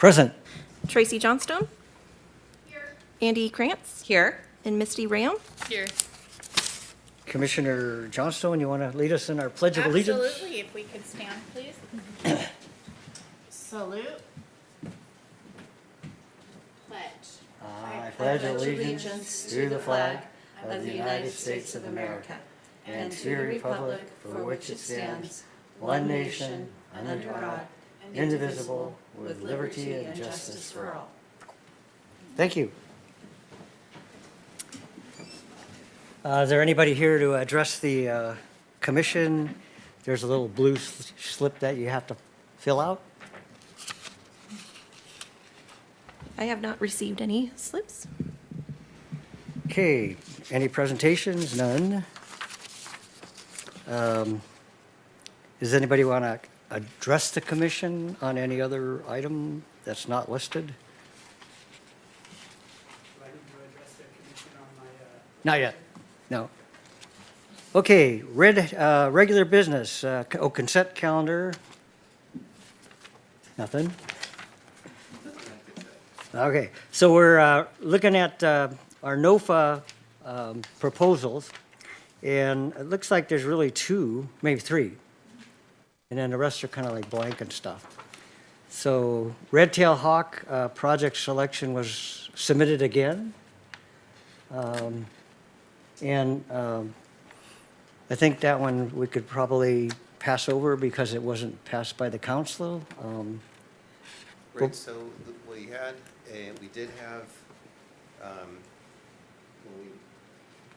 Present. Tracy Johnstone. Here. Andy Krantz. Here. And Misty Ram. Here. Commissioner Johnstone, you want to lead us in our Pledge of Allegiance? Absolutely. If we could stand, please. Salute. Pledge. I pledge allegiance to the flag of the United States of America and to the republic for which it stands, one nation, under God, indivisible, with liberty and justice for all. Thank you. Is there anybody here to address the commission? There's a little blue slip that you have to fill out. I have not received any slips. Okay, any presentations? None. Does anybody want to address the commission on any other item that's not listed? Do I need to address the commission on my, Not yet, no. Okay, regular business, consent calendar. Nothing? Okay, so we're looking at our NOFA proposals, and it looks like there's really two, maybe three, and then the rest are kind of like blank and stuff. So Red-tailed hawk project selection was submitted again, and I think that one we could probably pass over because it wasn't passed by the council. Right, so we did have,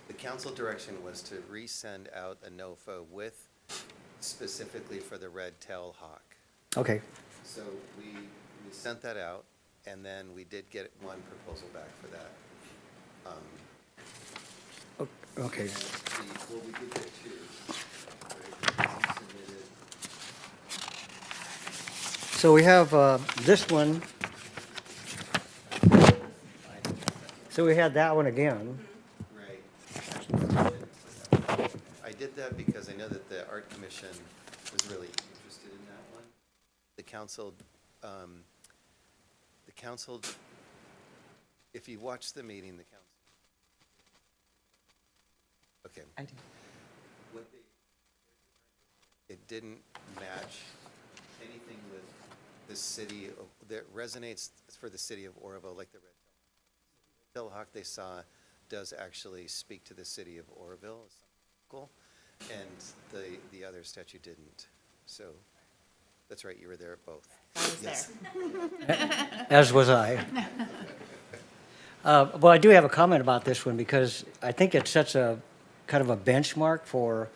the council direction was to resend out a NOFA with specifically for the red-tailed hawk. Okay, So we sent that out, and then we did get one proposal back for that. okay. And we did get two. Right, submitted. So we have this one. So we had that one again. Right. I did that because I know that the Art Commission was really interested in that one. The council, if you watch the meeting, the council. Okay. I do. It didn't match anything with the city, that resonates for the city of Oroville, like the red-tailed hawk they saw does actually speak to the city of Oroville, and the other statue didn't. So, that's right, you were there at both. I was Yes. there. As was I. Well, I do have a comment about this one because I think it sets a kind of a benchmark for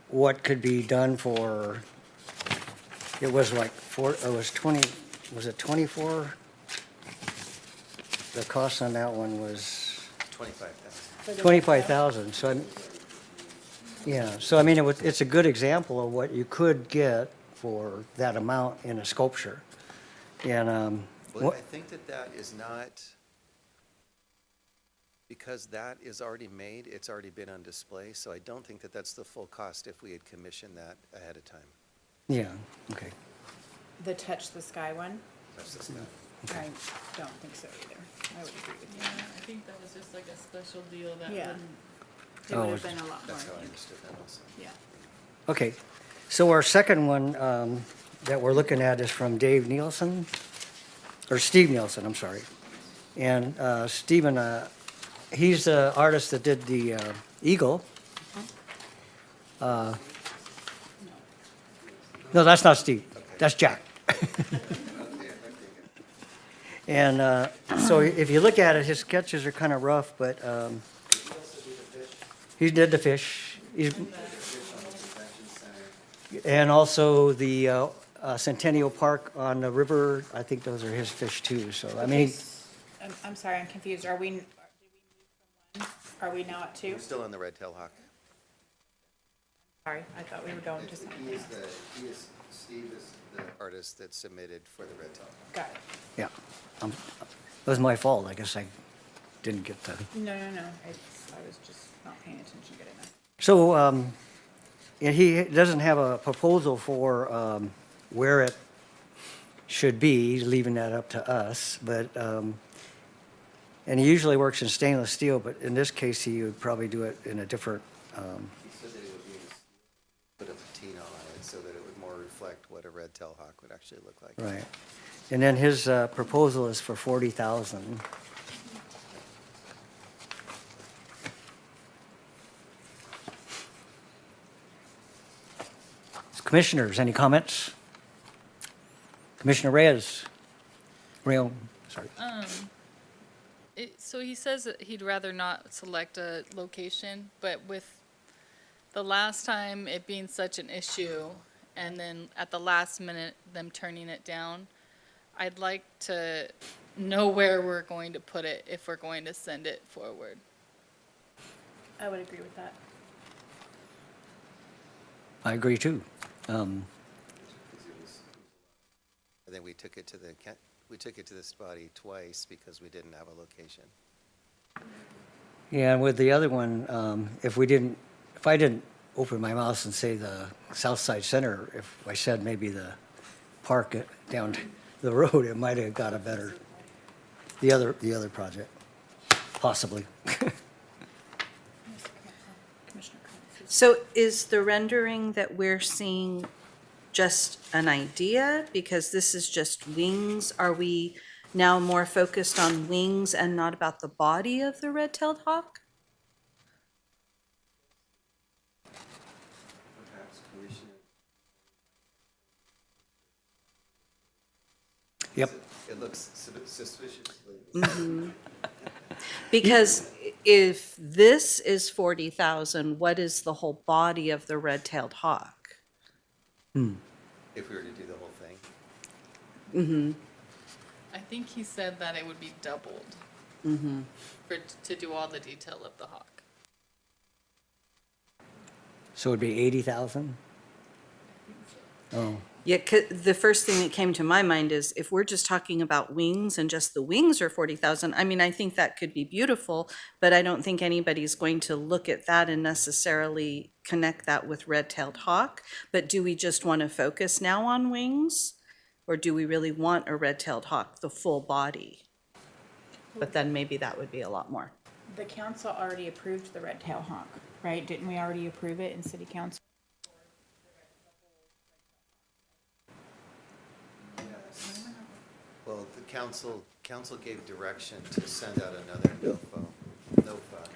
what could be done for, it was like it was 20, was it 24? The cost on that one was 25,000. 25,000, so yeah, so I mean, it's a good example of what you could get for that amount in a sculpture. And, Well, I think that is not, because that is already made, it's already been on display, so I don't think that that's the full cost if we had commissioned that ahead of time. yeah, okay. The Touch the Sky one? That's just not. I don't think so either. I would agree with Yeah, I think that was just like a special deal that Yeah. wouldn't, you. It Oh, would have it's- been a lot more, That's how I I think. understood that also. Yeah. Okay, so our second one that we're looking at is from Steve Nielsen, I'm sorry. And Stephen, he's the artist that did the eagle. No, that's not Steve, that's Jack. And so if you look at it, his sketches are kind of rough, but he did the fish. And also the Centennial Park on the river, I think those are his fish too, so I mean, I'm sorry, I'm confused. Did we move from one? Are we now at two? We're still on the red-tailed hawk. Sorry, I thought we were going to Steve something is else. the artist that submitted for the red-tailed. Got it. yeah. It was my fault, I guess I didn't get the. No. I was just not paying attention good enough. So, and he doesn't have a proposal for where it should be, leaving that up to us, but, and he usually works in stainless steel, but in this case, he would probably do it in a different, He said that it would be put a patina on it so that it would more reflect what a red-tailed hawk would actually look like. right. And then his proposal is for 40,000. Commissioners, any comments? Commissioner Reyes? Rayon, sorry. So he says that he'd rather not select a location, but with the last time it being such an issue, and then at the last minute, them turning it down, I'd like to know where we're going to put it if we're going to send it forward. I would agree with that. I agree too. And then we took it to this body twice because we didn't have a location. Yeah, and with the other one, if I didn't open my mouth and say the South Side Center, if I said maybe the park down the road, it might have got a better, the other project, possibly. Commissioner Collins. So is the rendering that we're seeing just an idea? Because this is just wings. Are we now more focused on wings and not about the body of the red-tailed hawk? Perhaps Commissioner. Yep. It looks suspiciously. Because if this is 40,000, what is the whole body of the red-tailed hawk? If we were to do the whole thing. I think he said that it would be doubled to do all the detail of the hawk. So it'd be 80,000? Oh, Yeah, the first thing that came to my mind is if we're just talking about wings and just the wings are 40,000, I mean, I think that could be beautiful, but I don't think anybody's going to look at that and necessarily connect that with red-tailed hawk. But do we just want to focus now on wings? Or do we really want a red-tailed hawk, the full body? But then maybe that would be a lot more. The council already approved the red-tailed hawk, right? Didn't we already approve it in city council? Well, the council gave direction to send out another NOFA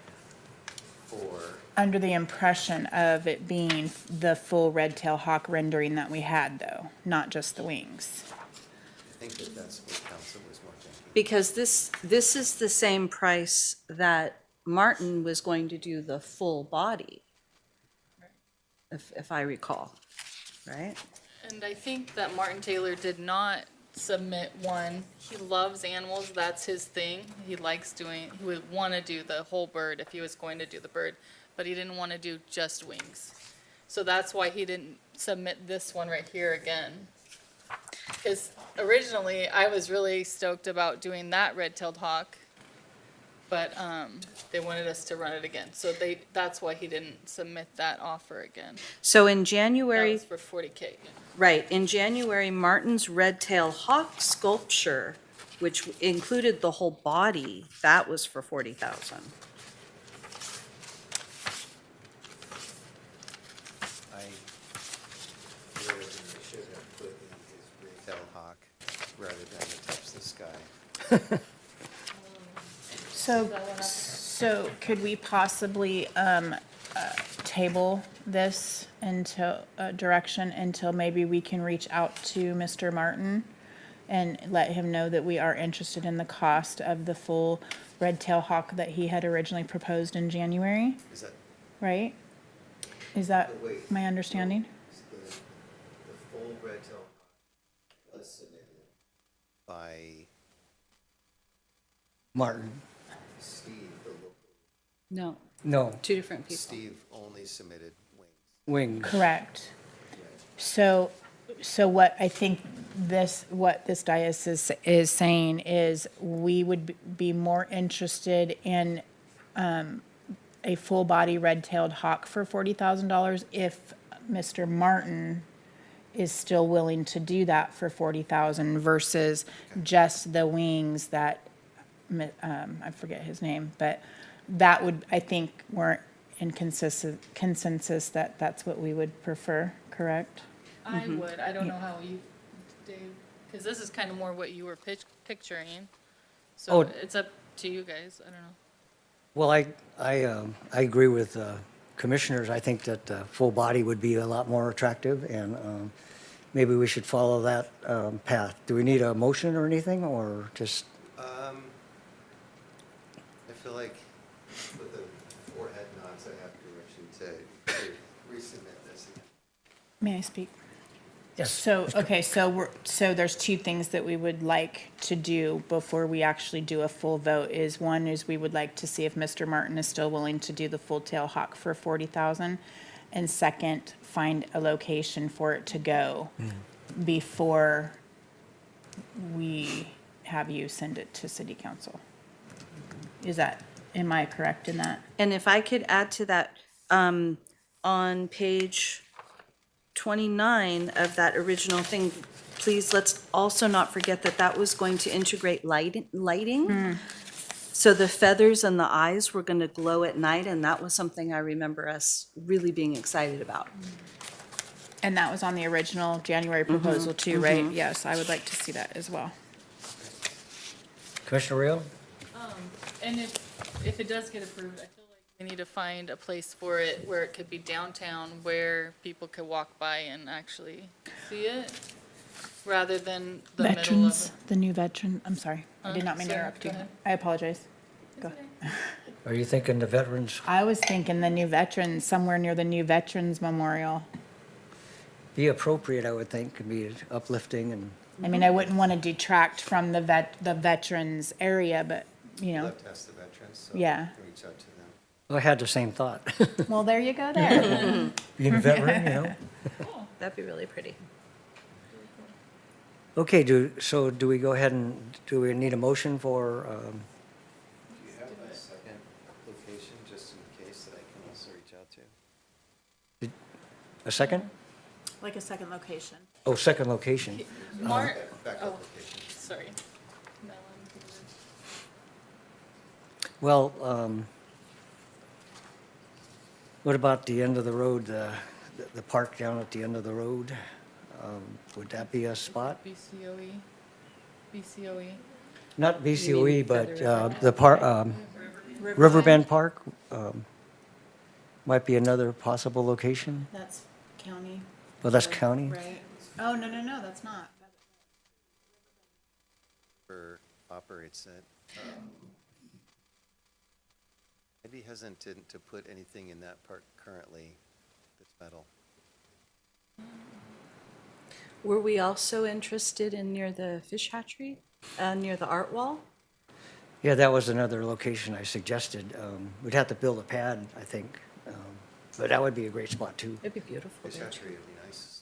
for, Under the impression of it being the full red-tailed hawk rendering that we had, though, not just the wings. I think that that's what council was more thinking. Because this is the same price that Martin was going to do the full body, if I recall, right? And I think that Martin Taylor did not submit one. He loves animals, that's his thing. He would want to do the whole bird if he was going to do the bird, but he didn't want to do just wings. So that's why he didn't submit this one right here again. Because originally, I was really stoked about doing that red-tailed hawk, but they wanted us to run it again. So that's why he didn't submit that offer again. So in That January, was for 40K. Yeah. right, in January, Martin's red-tailed hawk sculpture, which included the whole body, that was for 40,000. I really should have put in his red-tailed hawk rather than the touch the sky. So could we possibly table this until direction until maybe we can reach out to Mr. Martin and let him know that we are interested in the cost of the full red-tailed hawk that he had originally proposed in January, Is that right? Is that Wait. my understanding? the full red-tailed hawk was submitted by Martin. Steve, the local. No, No, two different people. Steve only submitted wings. wings. Correct. So what I think what this diocese is saying is we would be more interested in a full-body red-tailed hawk for $40,000 if Mr. Martin is still willing to do that for 40,000 versus just the wings that, I forget his name, but that would, I think, we're in consensus that that's what we would prefer, correct? I would, I don't know how you, Dave, because this is kind of more what you were picturing. So Oh. it's up to you guys, I don't know. Well, I agree with commissioners. I think that full body would be a lot more attractive, and maybe we should follow that path. Do we need a motion or anything, or just? I feel like with the forehead nods, I have direction to resubmit this again. May I speak? Yes. So, okay, so there's two things that we would like to do before we actually do a full vote is one is we would like to see if Mr. Martin is still willing to do the full tail hawk for 40,000. And second, find a location for it to go before we have you send it to city council. Am I correct in that? And if I could add to that, on page 29 of that original thing, please, let's also not forget that that was going to integrate lighting. So the feathers and the eyes were going to glow at night, and that was something I remember us really being excited about. And that was on the original January proposal too, right? Yes, I would like to see that as well. Commissioner Rio? And if it does get approved, I feel like we need to find a place for it where it could be downtown, where people could walk by and actually see it, rather than the middle of Veterans, it. the new veteran, I'm sorry. I did not mean to Sorry, interrupt go you. ahead. I apologize. Go. Are you thinking the veterans? I was thinking the new veterans, somewhere near the new Veterans Memorial. Be appropriate, I would think, could be uplifting and, I mean, I wouldn't want to detract from the veterans area, but, you I'd know, love to ask the veterans, so Yeah. I can reach out to them. I had the same thought. well, there you go there. Being a veteran, you know? That'd be really pretty. Okay, do we go ahead and, do we need a motion for, Do you have a second location, just in case, that I can also reach out to? a second? Like a second location. Oh, second location. Mark, Backup oh, location. sorry. Well, what about the end of the road, the park down at the end of the road? Would that be a spot? BCOE. Not BCOE, but the park, Riverbend Park might be another possible location. That's county, Well, that's county. right? Oh, no, that's not. Or operates it. I'd be hesitant to put anything in that park currently that's metal. Were we also interested in near the fish hatchery, near the art wall? Yeah, that was another location I suggested. We'd have to build a pad, I think. But that would be a great spot too. It'd be beautiful Fish there. hatchery would be nice.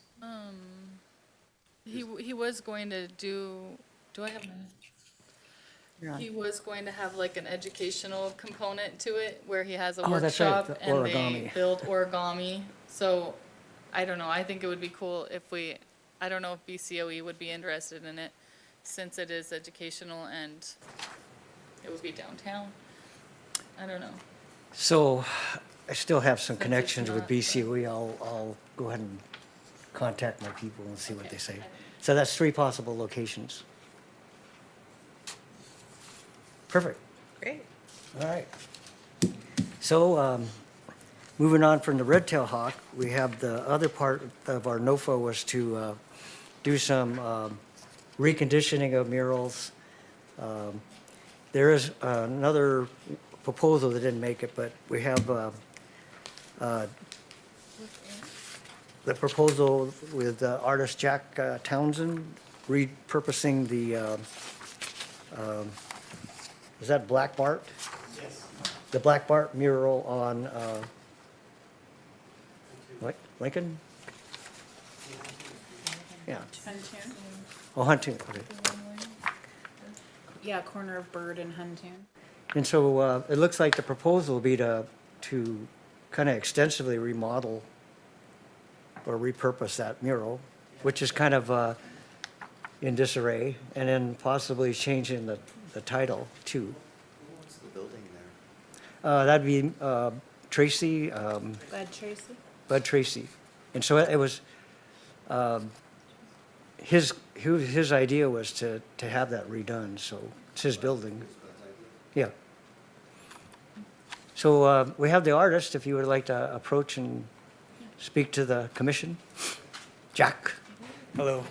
He was going to do I have my? You're on. He was going to have like an educational component to it where he has a Oh, that's right, workshop the and they origami. build origami. So I don't know. I think it would be cool if I don't know if BCOE would be interested in it since it is educational and it would be downtown. I don't know. So I still have some Since it's connections with not- BCOE. I'll go ahead and contact my people and see what Okay. they say. So that's 3 possible locations. Perfect. Great. All right. So, moving on from the red tail hawk, we have the other part of our NOFA was to do some reconditioning of murals. There is another proposal that didn't make it, but we have the proposal with artist Jack Townsend repurposing the, is that Black Bart? Yes. The Black Bart mural on Lincoln? Yeah. Huntoon? Oh, Huntoon, okay. Yeah, corner of Bird and Huntoon. And so it looks like the proposal will be to kind of extensively remodel or repurpose that mural. which is kind of in disarray, and then possibly changing the title too. What's the building there? That'd be Tracy, Bud Tracy? Bud Tracy. And so it was, his idea was to have that redone, so it's his building. Yeah. So we have the artist, if you would like to approach and speak to the commission. Jack, Hello,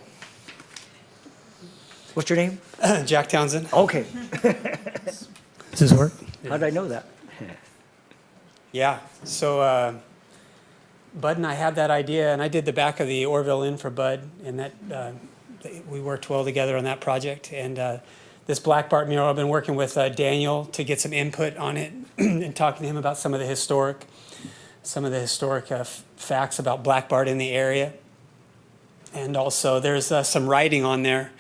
what's your name? Jack Townsend. Okay, Does this work? how did I know that? Yeah, so Bud and I had that idea, and I did the back of the Oroville Inn for Bud, and that we worked well together on that project. And this Black Bart mural, I've been working with Daniel to get some input on it and talking to him about some of the historic facts about Black Bart in the area. And also, there's some writing on there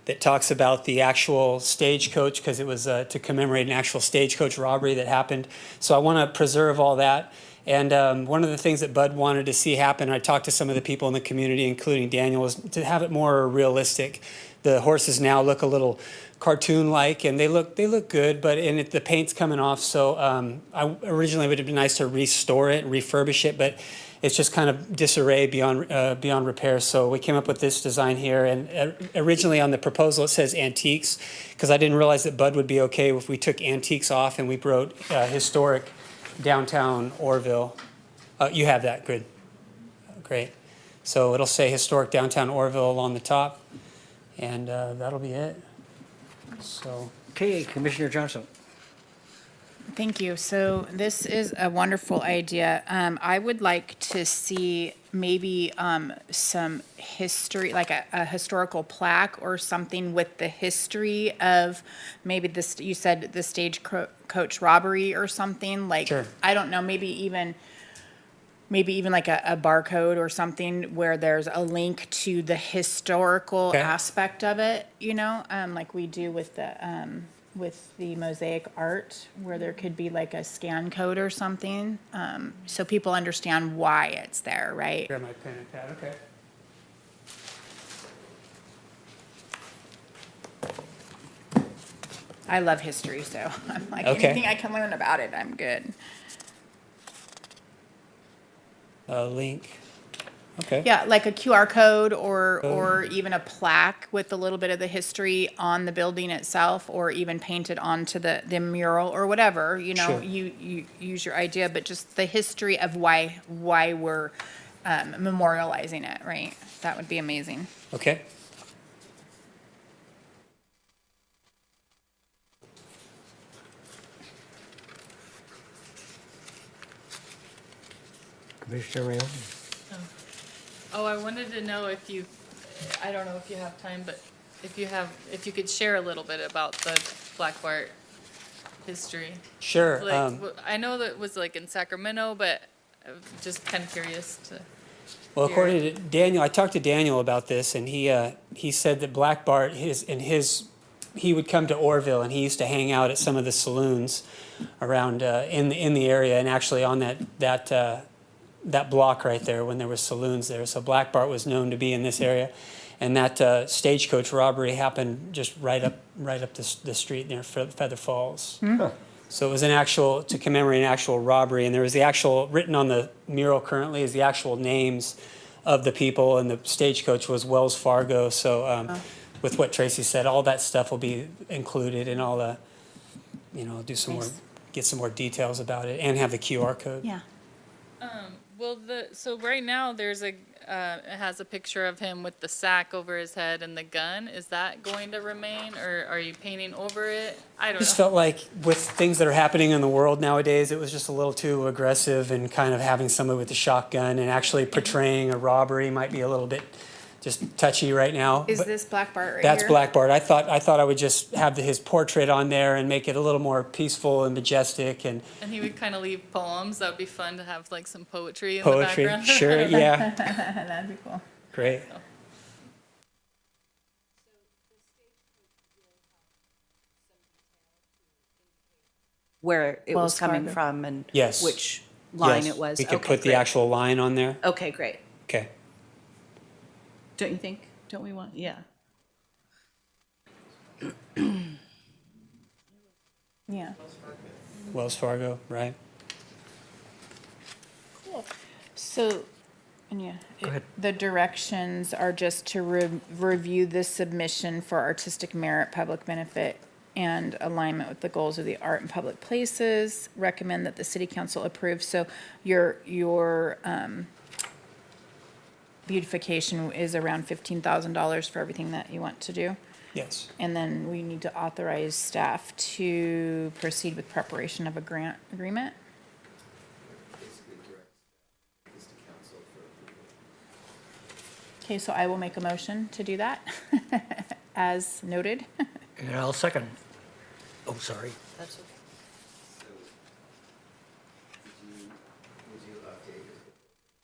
that talks about the actual stagecoach, because it was to commemorate an actual stagecoach robbery that happened. So I want to preserve all that. And one of the things that Bud wanted to see happen, I talked to some of the people in the community, including Daniel, was to have it more realistic. The horses now look a little cartoon-like, and they look good, but the paint's coming off. So I originally it would have been nice to restore it, refurbish it, but it's just kind of disarray beyond repair. So we came up with this design here. And originally on the proposal it says antiques, because I didn't realize that Bud would be okay if we took antiques off and we wrote historic downtown Oroville. You have that, good, great. So it'll say historic downtown Oroville along the top, and that'll be it. So. Okay, Commissioner Johnson. Thank you. So this is a wonderful idea. I would like to see maybe some history, like a historical plaque or something with the history of maybe this, you said the stagecoach robbery or something, like, Sure. I don't know, maybe even like a barcode or something where there's a link to the historical Okay. aspect of it, like we do with the mosaic art, where there could be like a scan code or something, so people understand why it's there, right? Grab my pen and pad, okay. I love history, so I'm like, Okay. anything I can learn about it, I'm good. Link, okay. Yeah, like a QR code or even a plaque with a little bit of the history on the building itself, or even painted onto the mural or whatever, Sure. you use your idea, but just the history of why we're memorializing it, right? That would be amazing. Okay. Commissioner Rayon. Oh, I wanted to know if you, I don't know if you have time, but if you could share a little bit about the Black Bart history. Sure. Like, I know that it was like in Sacramento, but I'm just kind of curious to. Well, according to Daniel, I talked to Daniel about this, and he said that Black Bart, he would come to Oroville, and he used to hang out at some of the saloons around in the area, and actually on that block right there when there were saloons there. So Black Bart was known to be in this area, and that stagecoach robbery happened just right up the street near Feather Falls. So it was to commemorate an actual robbery, and there was the actual, written on the mural currently is the actual names of the people, and the stagecoach was Wells Fargo. So with what Tracy said, all that stuff will be included in all the, do some more, get some more details about it, and have the QR code. Yeah. Well, so right now there's it has a picture of him with the sack over his head and the gun. Is that going to remain, or are you painting over it? I don't Just know. felt like with things that are happening in the world nowadays, it was just a little too aggressive, and kind of having somebody with a shotgun and actually portraying a robbery might be a little bit just touchy right now. Is But this Black Bart right that's here? Black Bart. I thought I would just have his portrait on there and make it a little more peaceful and majestic and And he would kind of leave poems. That would be fun to have like some poetry in poetry. the background. Sure, yeah, That'd be cool. great. Where it Wells was coming Fargo. from and Yes. which line Yes, it was. we could Okay, put the great. actual line on there. Okay, great. Okay. Don't you think? Don't we want, yeah. Yeah. Wells Fargo, right? So, yeah. Go ahead. The directions are just to review this submission for artistic merit, public benefit, and alignment with the goals of the art and public places. Recommend that the city council approve. So your beautification is around $15,000 for everything that you want to do. Yes. And then we need to authorize staff to proceed with preparation of a grant agreement. Okay, so I will make a motion to do that, as noted. And I'll second. Oh, sorry. That's okay. So, would you update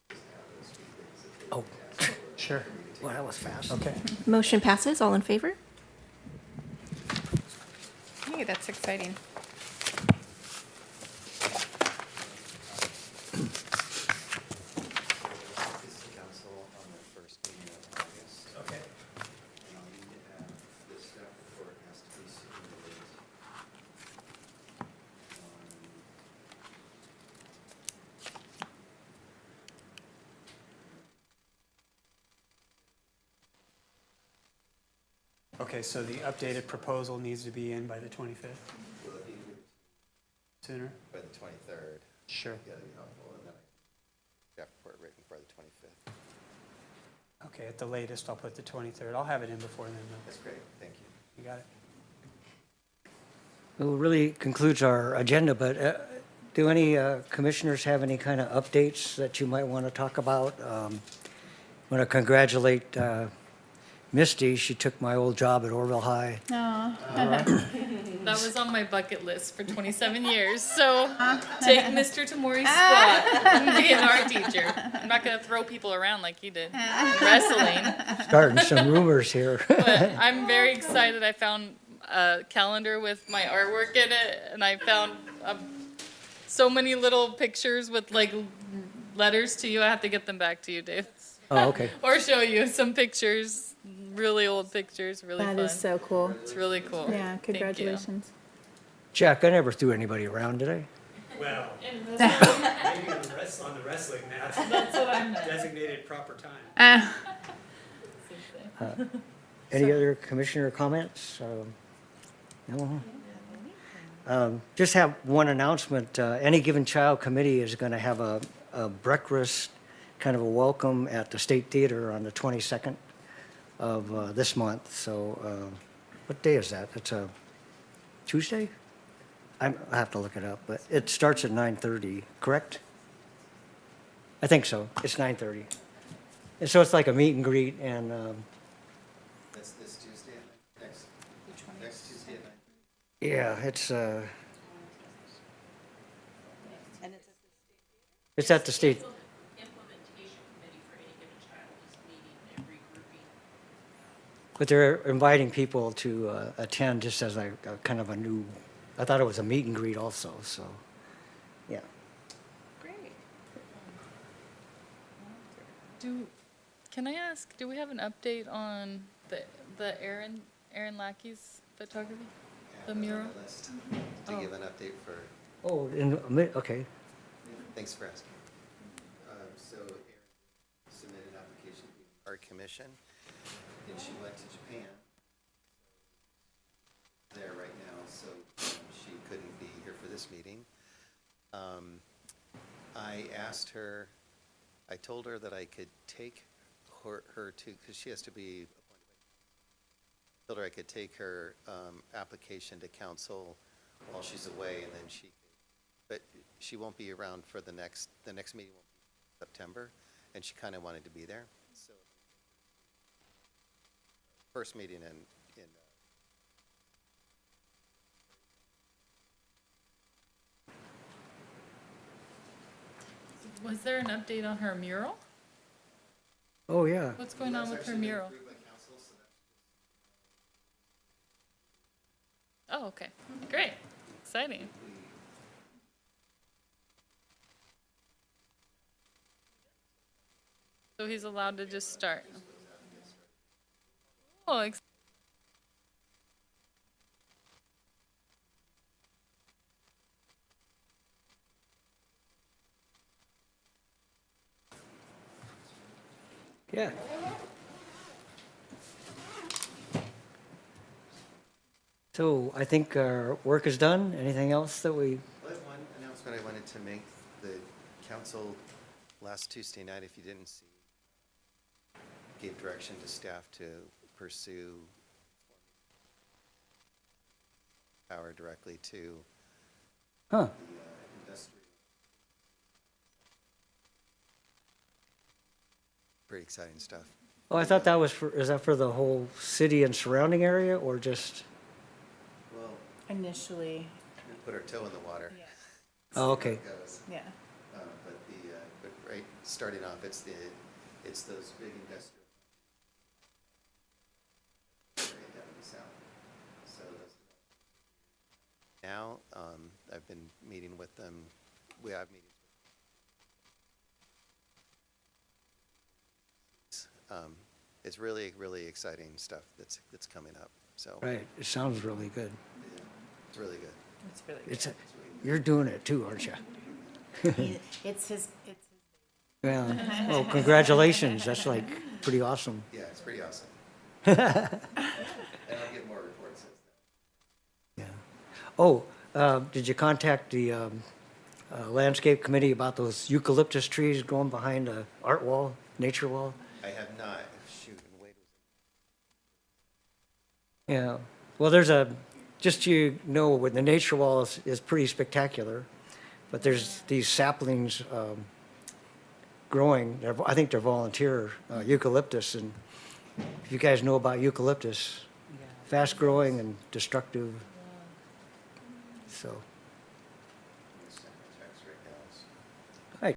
just have those few things that they Oh, asked for? Sure. well, that was fast. Okay. Motion passes. All in favor? Hey, that's exciting. This council on the first meeting of August. Okay. And I'll need to have, the staff report has to be submitted. Okay, so the updated proposal needs to be in by the 25th? Sooner? By the 23rd. Sure. That'd be helpful, and then staff report written by the 25th. Okay, at the latest, I'll put the 23rd. I'll have it in before then, though. That's great, thank you. You got it? Well, really concludes our agenda, but do any commissioners have any kind of updates that you might want to talk about? Want to congratulate Misty. She took my old job at Oroville High. That was on my bucket list for 27 years. So take Mr. Tamori's spot and be an art teacher. I'm not going to throw people around like he did in wrestling. Starting some rumors here. But I'm very excited. I found a calendar with my artwork in it, and I found so many little pictures with like letters to you. I have to get them back to you, Dave. Oh, okay. Or show you some pictures, really old pictures, really That fun. is so cool. It's really cool. Yeah, Thank you. congratulations. Jack, I never threw anybody around, did I? Well, maybe on the wrestling mat. That's what I'm. Designated proper time. Any other commissioner comments? No? Just have one announcement. Any Given Child Committee is going to have a breakfast, kind of a welcome at the State Theater on the 22nd of this month. So what day is that? That's a Tuesday? I have to look it up, but it starts at 9:30, correct? I think so. It's 9:30. And so it's like a meet and greet, and That's this Tuesday, next Tuesday at 9:30. yeah, it's And it's at the state. Implementation committee for any given child is meeting and regrouping. But they're inviting people to attend just as a kind of a new, I thought it was a meet and greet also, so, yeah. Great. Can I ask, do we have an update on the Aaron Lackey's photography? The mural? On my list to give an update for, Oh, okay. thanks for asking. So Erin submitted an application to the Art Commission, and she went to Japan. There right now, so she couldn't be here for this meeting. I asked her, I told her that I could take her to, because she has to be appointed by, told her I could take her application to council while she's away, and then but she won't be around for the next meeting won't be September, and she kind of wanted to be there, so. First meeting in Was there an update on her mural? Oh, yeah. What's going on with her mural? approved by council, so that's Oh, okay. Great. Exciting. So he's allowed to just start. Oh, ex- Yeah. So I think our work is done. Anything else that we, But one announcement I wanted to make, the council last Tuesday night, if you didn't see, gave direction to staff to pursue power directly to huh? industrial. Pretty exciting stuff. Oh, I thought that was for, is that for the whole city and surrounding area or just, Well, Initially, we put our toe in the water. yeah, oh, See how okay. it goes. yeah. But right, starting off, it's those big industrial. Area down in the south. So those. Now, I've been meeting with them, we have meetings. It's really, really exciting stuff that's coming up, so. Right, it sounds really good. Yeah, it's really good. It's really It's, good. you're doing it too, aren't you? It's his, Yeah, well, congratulations, that's like pretty awesome. Yeah, it's pretty awesome. And I'll get more reports as Yeah. Oh, did you contact the landscape committee about those eucalyptus trees growing behind the art wall, nature wall? I have not, shoot, and Wade was. Yeah, well, there's a, just you know, when the nature wall is pretty spectacular, but there's these saplings growing, I think they're volunteer eucalyptus, and if you guys know about eucalyptus, fast growing and destructive. So,